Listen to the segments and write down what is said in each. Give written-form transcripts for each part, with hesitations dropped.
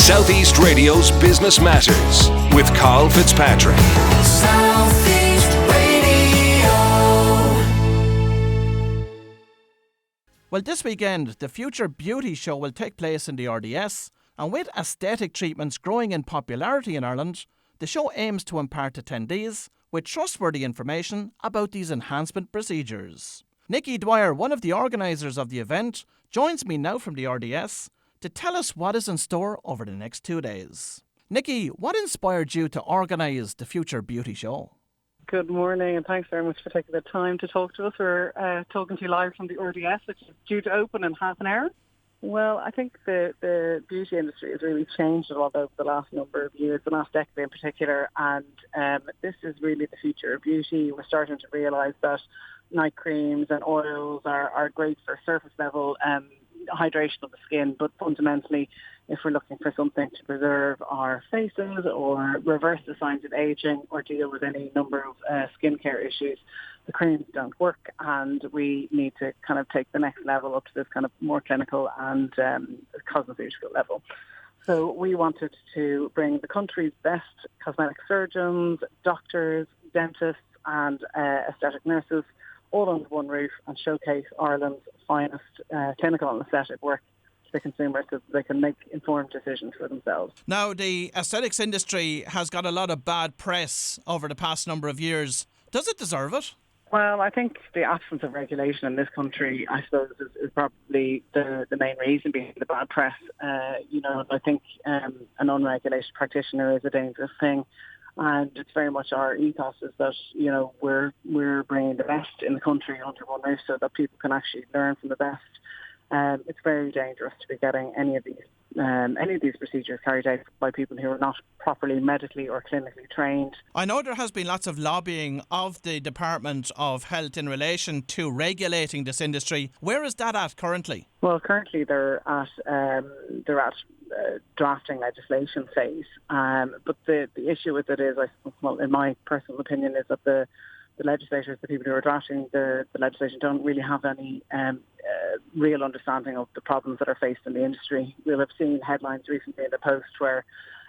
Southeast Radio's Business Matters with Karl Fitzpatrick. Southeast Radio. Well, this weekend, the Future Beauty Show will take place in the RDS, and with aesthetic treatments growing in popularity in Ireland, the show aims to impart attendees with trustworthy information about these enhancement procedures. Nikki Dwyer, one of the organisers of the event, joins me now from the RDS to tell us what is in store over the next 2 days. Nikki, what inspired you to organise the Future Beauty Show? Good morning, and thanks very much for taking the time to talk to us. We're talking to you live from the RDS, which is due to open in half an hour. Well, I think the beauty industry has really changed a lot over the last number of years, the last decade in particular, and this is really the future of beauty. We're starting to realise that night creams and oils are great for surface level hydration of the skin, but fundamentally, if we're looking for something to preserve our faces or reverse the signs of aging or deal with any number of skincare issues, the creams don't work, and we need to kind of take the next level up to this kind of more clinical and cosmeceutical level. So we wanted to bring the country's best cosmetic surgeons, doctors, dentists and aesthetic nurses all under one roof and showcase Ireland's finest clinical and aesthetic work to the consumers so that they can make informed decisions for themselves. Now, the aesthetics industry has got a lot of bad press over the past number of years. Does it deserve it? Well, I think the absence of regulation in this country, I suppose, is probably the main reason behind the bad press. I think an unregulated practitioner is a dangerous thing. And it's very much our ethos is that, we're bringing the best in the country under one roof so that people can actually learn from the best. It's very dangerous to be getting any of these procedures carried out by people who are not properly medically or clinically trained. I know there has been lots of lobbying of the Department of Health in relation to regulating this industry. Where is that at currently? Well, currently they're at drafting legislation phase. But the issue with it is, in my personal opinion, is that the legislators, the people who are drafting the legislation, don't really have any real understanding of the problems that are faced in the industry. We'll have seen headlines recently in the Post where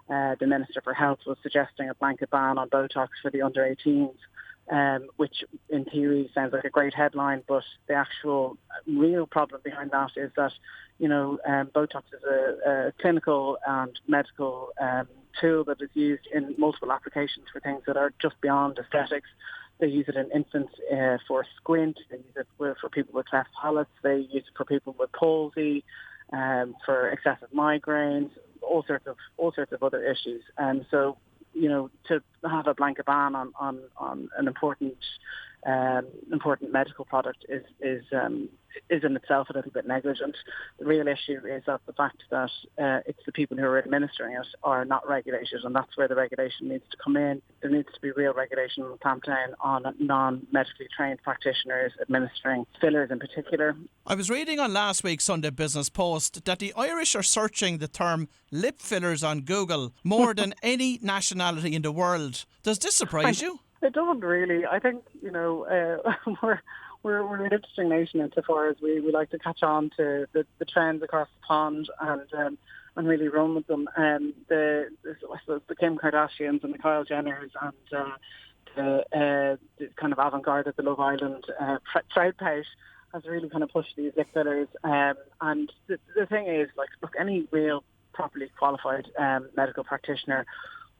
the Minister for Health was suggesting a blanket ban on Botox for the under 18s, which in theory sounds like a great headline, but the actual real problem behind that is that, Botox is a clinical and medical tool that is used in multiple applications for things that are just beyond aesthetics. They use it in infants for squint. They use it for people with cleft palates. They use it for people with palsy, for excessive migraines, all sorts of other issues. And so, to have a blanket ban on an important medical product is in itself a little bit negligent. The real issue is that the fact that it's the people who are administering it are not regulated, and that's where the regulation needs to come in. There needs to be real regulation and clamp down on non-medically trained practitioners administering fillers in particular. I was reading on last week's Sunday Business Post that the Irish are searching the term lip fillers on Google more than any nationality in the world. Does this surprise you? It doesn't really. I think, we're an interesting nation insofar as we like to catch on to the trends across the pond and really run with them. I suppose the Kim Kardashians and the Kyle Jenners and the kind of avant-garde of the Love Island Trout Pouch has really kind of pushed these lip fillers. And the thing is, look, any real properly qualified medical practitioner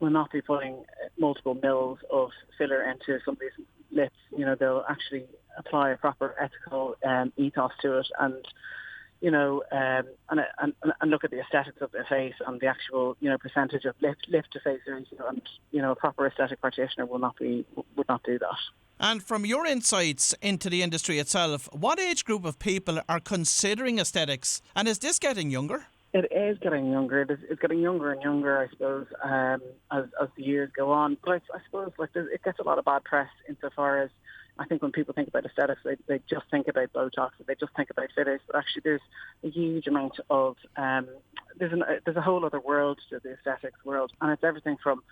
will not be putting multiple mils of filler into somebody's lips. They'll actually apply a proper ethical ethos to it, and and look at the aesthetics of their face and the actual percentage of lip to face ratio, and a proper aesthetic practitioner would not do that. And from your insights into the industry itself, what age group of people are considering aesthetics, and is this getting younger? It is getting younger. It's getting younger and younger, I suppose, as the years go on. But I suppose it gets a lot of bad press insofar as I think when people think about aesthetics, they just think about Botox, or they just think about fillers. But actually, there's a huge amount of there's a whole other world to the aesthetics world, and it's everything from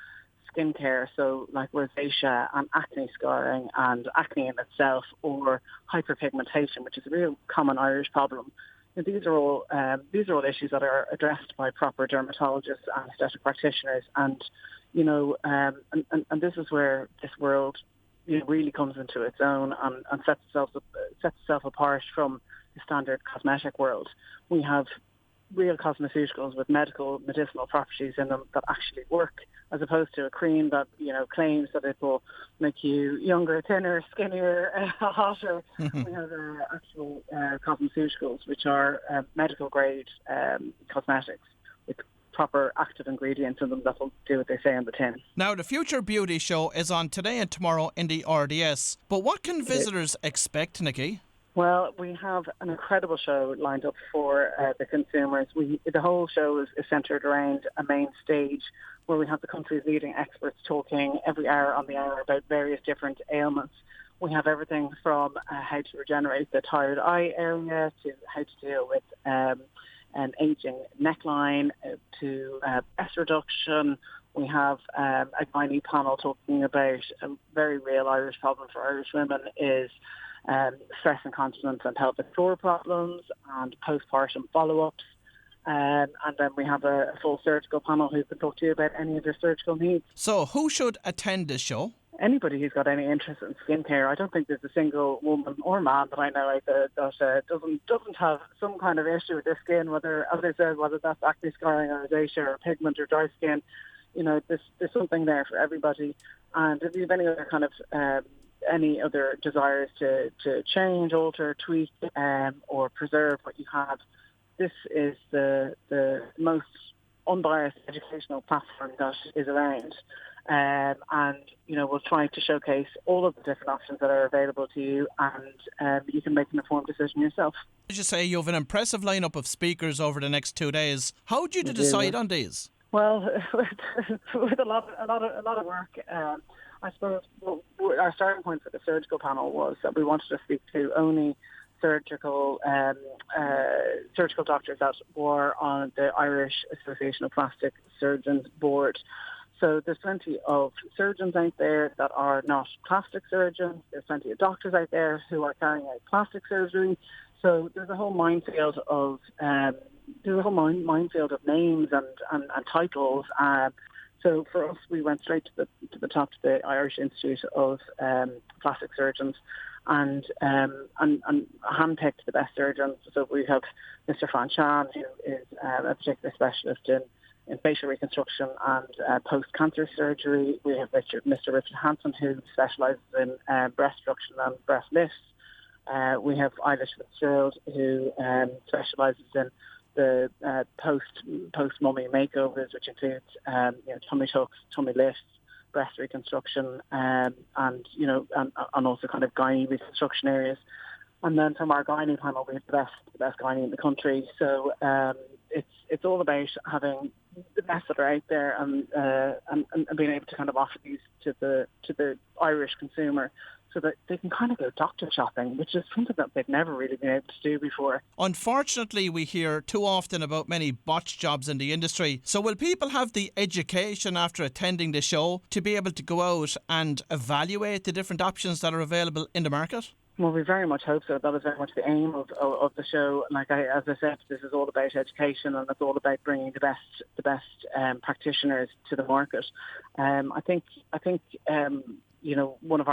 skincare, so like rosacea and acne scarring and acne in itself, or hyperpigmentation, which is a real common Irish problem, these are all issues that are addressed by proper dermatologists and aesthetic practitioners, and and this is where this world really comes into its own and sets itself apart from the standard cosmetic world. We have real cosmeceuticals with medicinal properties in them that actually work, as opposed to a cream that claims that it will make you younger, thinner, skinnier, hotter. We have actual cosmeceuticals, which are medical grade cosmetics with proper active ingredients in them that will do what they say on the tin. Now, the Future Beauty Show is on today and tomorrow in the RDS, but what can visitors expect, Nikki? Well, we have an incredible show lined up for the consumers. The whole show is centred around a main stage where we have the country's leading experts talking every hour on the hour about various different ailments. We have everything from how to regenerate the tired eye area to how to deal with an aging neckline to breast reduction. We have a gynae panel talking about a very real Irish problem for Irish women is stress incontinence and pelvic floor problems and postpartum follow-ups. And then we have a full surgical panel who can talk to you about any of your surgical needs. So who should attend this show? Anybody who's got any interest in skincare. I don't think there's a single woman or man that I know out there that doesn't have some kind of issue with their skin, whether, as I said, whether that's acne, scarring, or rosacea, or pigment, or dry skin. There's something there for everybody. And if you have any other kind of any other desires to change, alter, tweak, or preserve what you have, this is the most unbiased educational platform that is around. And we'll try to showcase all of the different options that are available to you, and you can make an informed decision yourself. As you say, you have an impressive lineup of speakers over the next 2 days. How did you decide on these? Well, with a lot of work. I suppose our starting point for the surgical panel was that we wanted to speak to only surgical doctors that were on the Irish Association of Plastic Surgeons board. So there's plenty of surgeons out there that are not plastic surgeons. There's plenty of doctors out there who are carrying out plastic surgery. So there's a whole minefield of names and titles. So for us, we went straight to the top of the Irish Institute of Plastic Surgeons and handpicked the best surgeons. So we have Mr. Fan Chan, who is a particular specialist in facial reconstruction and post-cancer surgery. We have Mr. Richard Hansen, who specialises in breast reduction and breast lifts. We have Eilish Fitzgerald, who specialises in the post-mummy makeovers, which includes tummy tucks, tummy lifts, breast reconstruction, and also kind of gynae reconstruction areas. And then from our gynae panel, we have the best gynae in the country. So it's all about having the best that are out there and being able to kind of offer these to the Irish consumer, so that they can kind of go doctor shopping, which is something that they've never really been able to do before. Unfortunately, we hear too often about many botched jobs in the industry. So will people have the education after attending the show to be able to go out and evaluate the different options that are available in the market? Well, we very much hope so. That is very much the aim of the show. As I said, this is all about education, and it's all about bringing the best practitioners to the market. I think one of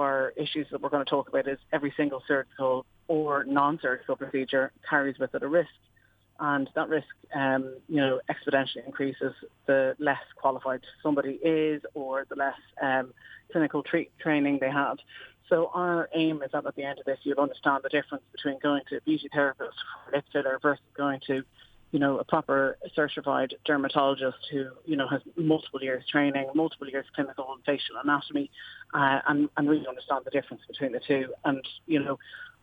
our issues that we're going to talk about is every single surgical or non-surgical procedure carries with it a risk, and that risk exponentially increases the less qualified somebody is, or the less clinical training they have. So our aim is that at the end of this, you'll understand the difference between going to a beauty therapist for lip filler versus going to a proper certified dermatologist who, has multiple years training, multiple years clinical and facial anatomy, and really understand the difference between the two. And,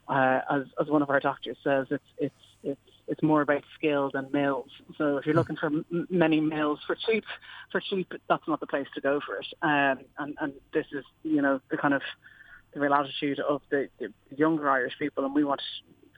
as one of our doctors says, it's more about skill than mills. So if you're looking for many mills for cheap, that's not the place to go for it. And this is, the kind of the real attitude of the younger Irish people, and we want to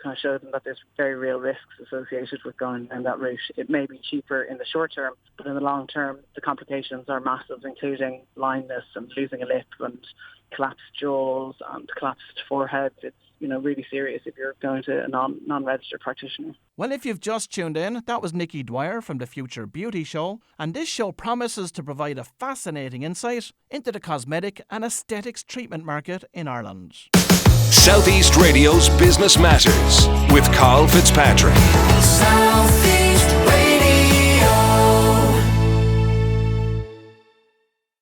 kind of show them that there's very real risks associated with going down that route. It may be cheaper in the short term, but in the long term, the complications are massive, including blindness and losing a lip and collapsed jaws and collapsed foreheads. really serious if you're going to a non-registered practitioner. Well, if you've just tuned in, that was Nikki Dwyer from the Future Beauty Show, and this show promises to provide a fascinating insight into the cosmetic and aesthetics treatment market in Ireland. Southeast Radio's Business Matters with Karl Fitzpatrick. Southeast.